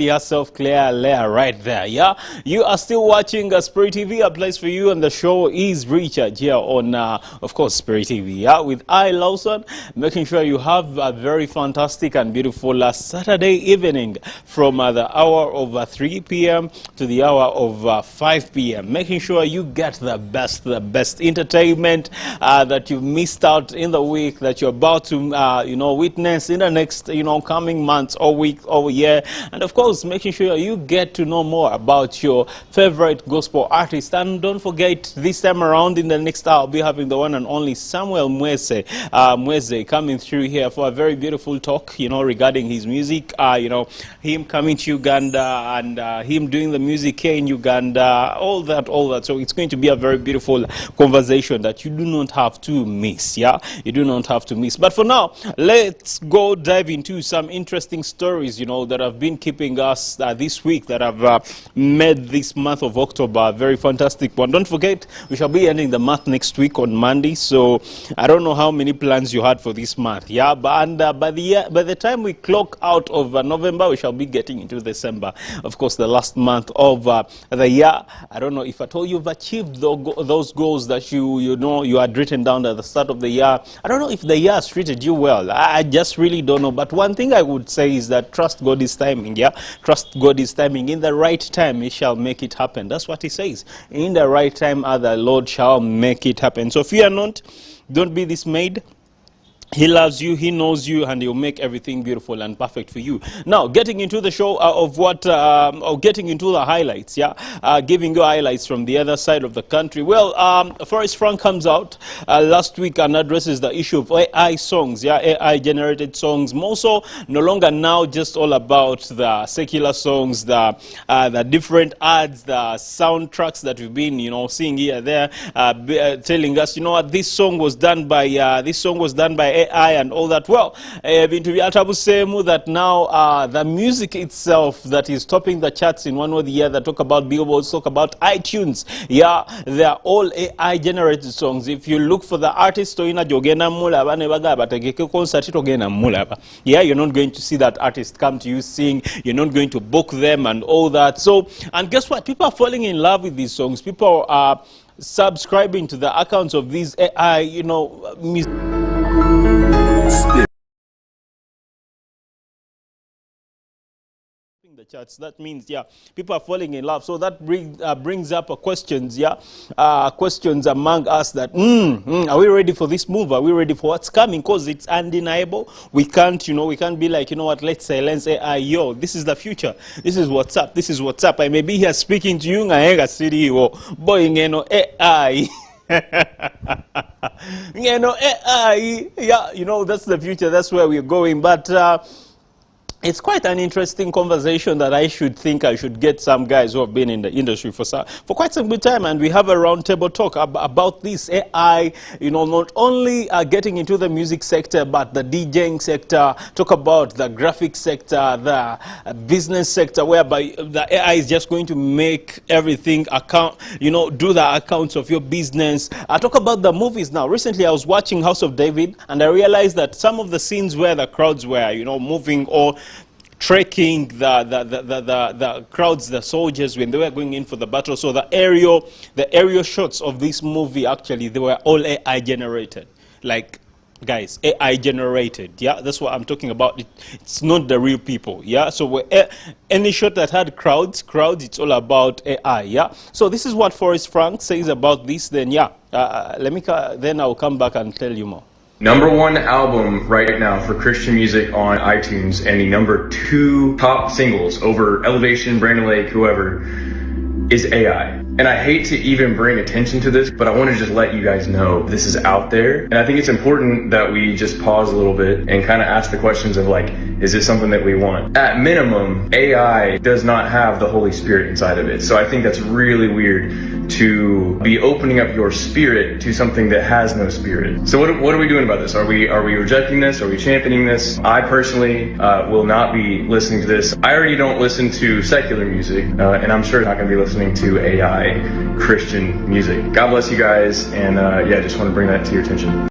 Yourself clear layer right there. Yeah, you are still watching Spirit TV, a place for you, and the show is Richard here on of course Spirit TV, yeah, with Lawson, making sure you have a very fantastic and beautiful Saturday evening from the hour of 3 p.m. to the hour of 5 p.m. making sure you get the best entertainment that you've missed out in the week, that you're about to witness in the next coming months or week or year, and of course making sure you get to know more about your favorite gospel artist. And don't forget, this time around in the next hour, I'll be having the one and only Samuel Mweze coming through here for a very beautiful talk, regarding his music, him coming to Uganda and him doing the music here in Uganda, all that. So it's going to be a very beautiful conversation that you do not have to miss. Yeah, you do not have to miss. But for now, let's go dive into some interesting stories, that have been keeping us this week, that have made this month of October a very fantastic one. Don't forget, we shall be ending the month next week on Monday, so I don't know how many plans you had for this month. Yeah, but by the time we clock out of November, we shall be getting into December, of course, the last month of the year. I don't know if at all you've achieved those goals that you had written down at the start of the year. I don't know if the year has treated you well. I just really don't know. But one thing I would say is that trust God is timing. Yeah, trust God is timing. In the right time, He shall make it happen. That's what He says. In the right time, the Lord shall make it happen. So fear not. Don't be dismayed. He loves you, He knows you, and He'll make everything beautiful and perfect for you. Now, getting into the show getting into the highlights, giving you highlights from the other side of the country. Well, Forrest Frank comes out last week and addresses the issue of AI songs, AI-generated songs. More so, no longer now just all about the secular songs, the different ads, the soundtracks that we've been, seeing here, there, telling us, what, this song was done by AI and all that. Well, that now the music itself that is topping the charts in one or the other, talk about Billboard, talk about iTunes. Yeah, they are all AI generated songs. If you look for the artist, yeah, you're not going to see that artist come to you sing. You're not going to book them and all that. So, and guess what? People are falling in love with these songs. People are subscribing to the accounts of these AI, music. The charts. That means, people are falling in love. So that brings up questions, questions among us that, are we ready for this move? Are we ready for what's coming? Because it's undeniable. We can't be like, what, let's silence AI. This is the future. This is what's up. This is what's up. I may be here speaking to you, AI. AI, that's the future. That's where we're going. But it's quite an interesting conversation that I should get some guys who have been in the industry for quite some good time, and we have a roundtable talk about this AI, not only getting into the music sector, but the DJing sector, talk about the graphic sector, the business sector, whereby the AI is just going to make everything do the accounts of your business. I talk about the movies now. Recently, I was watching House of David, and I realized that some of the scenes where the crowds were, moving or trekking the crowds, the soldiers, when they were going in for the battle. So the aerial shots of this movie, actually, they were all AI generated. Like, guys, AI generated. Yeah, that's what I'm talking about. It's not the real people. Yeah, so any shot that had crowds, it's all about AI. Yeah, so this is what Forrest Frank says about this. Then then I'll come back and tell you more. #1 album right now for Christian music on iTunes, and the #2 top singles over Elevation, Brandon Lake, whoever, is AI. And I hate to even bring attention to this, but I want to just let you guys know this is out there. And I think it's important that we just pause a little bit and kind of ask the questions of like, is this something that we want? At minimum, AI does not have the Holy Spirit inside of it. So I think that's really weird to be opening up your spirit to something that has no spirit. So what are we doing about this? Are we rejecting this? Are we championing this? I personally will not be listening to this. I already don't listen to secular music, and I'm sure not going to be listening to AI Christian music. God bless you guys, and just want to bring that to your attention.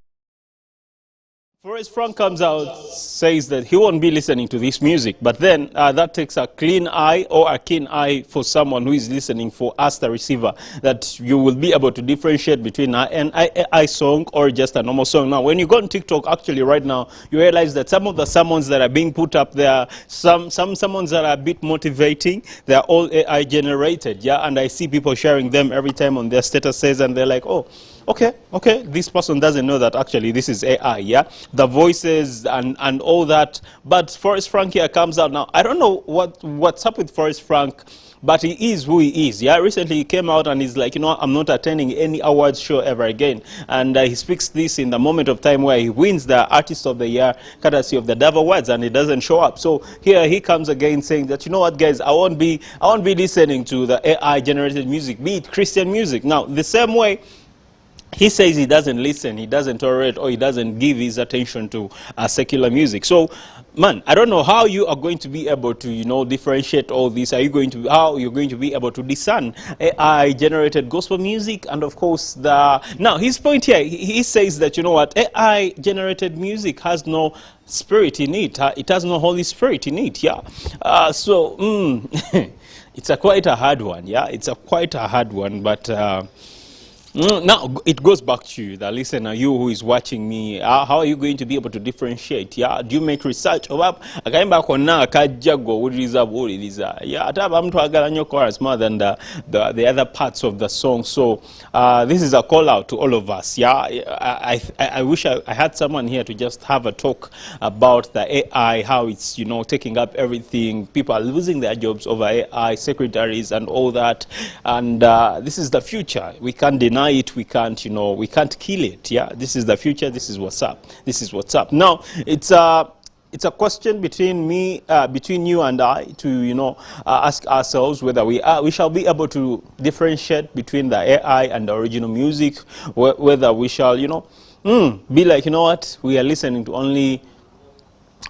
Forrest Frank comes out, says that he won't be listening to this music, but then that takes a clean eye or a keen eye for someone who is listening, for us, the receiver, that you will be able to differentiate between an AI song or just a normal song. Now, when you go on TikTok, actually right now, you realize that some of the sermons that are being put up there, some sermons that are a bit motivating, they're all AI generated, yeah, and I see people sharing them every time on their statuses, and they're like, oh, okay, this person doesn't know that actually this is AI, yeah? The voices and all that. But Forrest Frank here comes out now. I don't know what's up with Forrest Frank, but he is who he is, yeah? Recently he came out and he's like, you know, I'm not attending any awards show ever again. And he speaks this in the moment of time where he wins the Artist of the Year, courtesy of the Dove Awards, and he doesn't show up. So here he comes again saying that, you know what, guys, I won't be listening to the AI-generated music, be it Christian music. Now, the same way, he says he doesn't listen, he doesn't tolerate, or he doesn't give his attention to secular music. So, man, I don't know how you are going to be able to, you know, differentiate all this. How you're going to be able to discern AI-generated gospel music, and of course, now his point here, he says that, you know what, AI-generated music has no spirit in it. It has no Holy Spirit in it, yeah. It's quite a hard one, yeah. It's quite a hard one, but. Now, it goes back to you, the listener, you who is watching me. How are you going to be able to differentiate? Yeah, do you make research? Yeah, I'm to chorus more than the other parts of the song. So this is a call out to all of us. Yeah, I wish I had someone here to just have a talk about the AI, how it's, you know, taking up everything. People are losing their jobs over AI, secretaries and all that. And this is the future. We can't deny it, we can't, you know, we can't kill it. Yeah, this is the future, this is what's up, this is what's up. Now, it's a question between you and I to, you know, ask ourselves whether we shall be able to differentiate between the AI and the original music, whether we shall, you know, be like, you know what, we are listening to only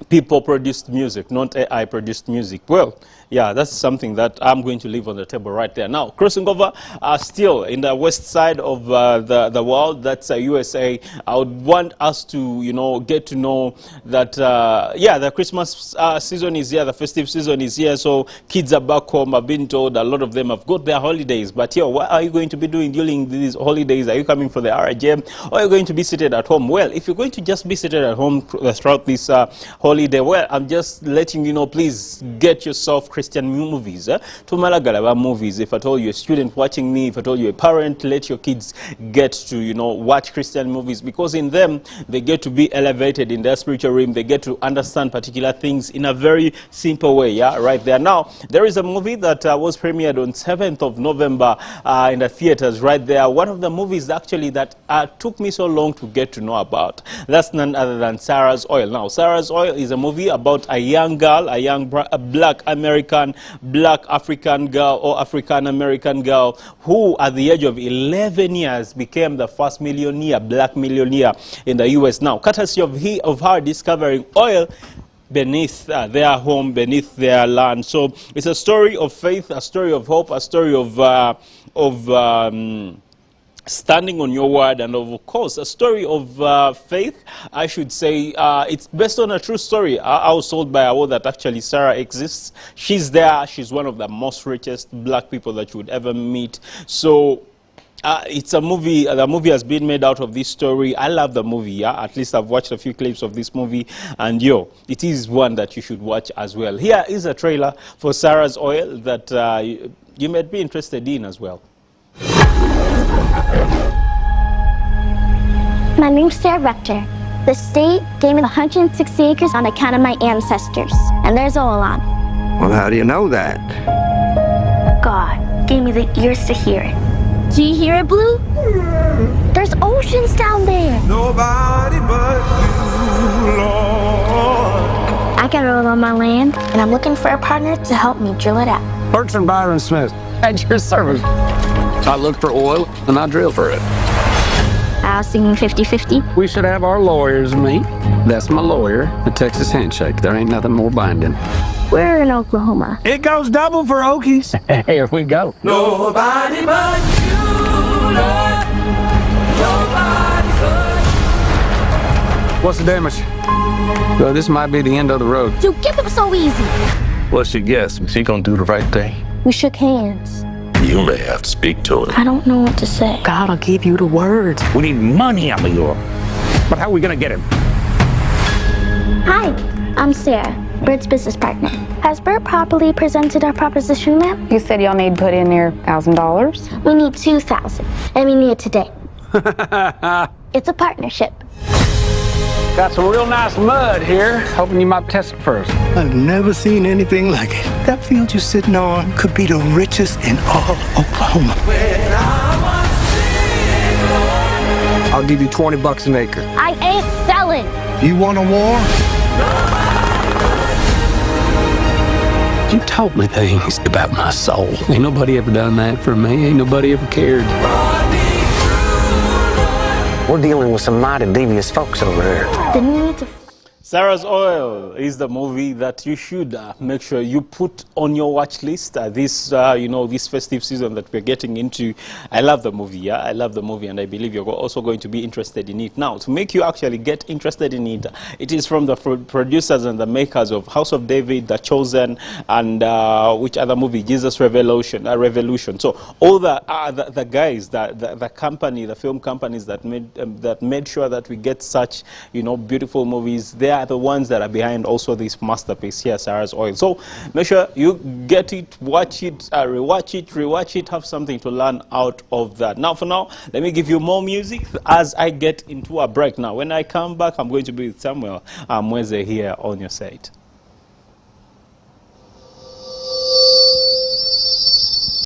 people produced music, not AI produced music. Well, yeah, that's something that I'm going to leave on the table right there. Now, crossing over, still in the west side of the world, that's USA, I would want us to, you know, get to know that, yeah, the Christmas season is here, the festive season is here, so kids are back home. I've been told a lot of them have got their holidays, but yeah, what are you going to be doing during these holidays? Are you coming for the RJM, or are you going to be seated at home? Well, if you're going to just be seated at home throughout this holiday, well, I'm just letting you know, please get yourself Christian movies. Tumalagalaba movies. If at all you're a student watching me, if at all you're a parent, let your kids get to, you know, watch Christian movies, because in them they get to be elevated in their spiritual realm. They get to understand particular things in a very simple way. Yeah, right there. Now, there is a movie that was premiered on 7th of November in the theaters right there. One of the movies actually that took me so long to get to know about. That's none other than Sarah's Oil. Now, Sarah's Oil is a movie about a young girl, a young black African girl or African American girl who at the age of 11 years became the first black millionaire in the US. Now, courtesy of her discovering oil beneath their home, beneath their land. So it's a story of faith, a story of hope, a story of standing on your word, and of course a story of faith, I should say. It's based on a true story. I was told by a word that actually Sarah exists. She's there. She's one of the most richest black people that you would ever meet. So it's a movie. The movie has been made out of this story. I love the movie. Yeah, at least I've watched a few clips of this movie, and it is one that you should watch as well. Here is a trailer for Sarah's Oil that you might be interested in as well. My name's Sarah Rector. The state gave me 160 acres on account of my ancestors, and there's oil on. Well, how do you know that? God gave me the ears to hear it. Do you hear it, Blue? There's oceans down there. Nobody but you, Lord. I got oil on my land, and I'm looking for a partner to help me drill it out. Bertrand Byron Smith, at your service. I look for oil, and I drill for it. I was thinking 50-50. We should have our lawyers meet. That's my lawyer, the Texas handshake. There ain't nothing more binding. We're in Oklahoma. It goes double for Okies. Here we go. Nobody but you, Lord. Nobody but What's the damage? Well, this might be the end of the road. You give him so easy. What's your guess? Is he gonna do the right thing? We shook hands. You may have to speak to him. I don't know what to say. God'll give you the words. We need money out of you. But how are we gonna get him? Hi, I'm Sarah, Bert's business partner. Has Bert properly presented our proposition, ma'am? You said y'all need to put in there $1,000. We need 2,000, and we need it today. It's a partnership. Got some real nice mud here. Hoping you might test it first. I've never seen anything like it. That field you're sitting on could be the richest in all Oklahoma. I'll give you $20 an acre. I ain't selling. You want a war? You taught me things about my soul. Ain't nobody ever done that for me. Ain't nobody ever cared. We're dealing with some mighty devious folks over here. The need to... Sarah's Oil is the movie that you should make sure you put on your watch list this this festive season that we're getting into. I love the movie. Yeah, I love the movie, and I believe you're also going to be interested in it. Now, to make you actually get interested in it, it is from the producers and the makers of House of David, The Chosen, and which other movie? Jesus Revolution. So all the guys, the company, the film companies that made sure that we get such beautiful movies. They are the ones that are behind also this masterpiece here, Sarah's Oil. So make sure you get it, watch it, rewatch it, have something to learn out of that. Now, for now, let me give you more music as I get into a break. Now, when I come back, I'm going to be with Samuel Mweze here on your site.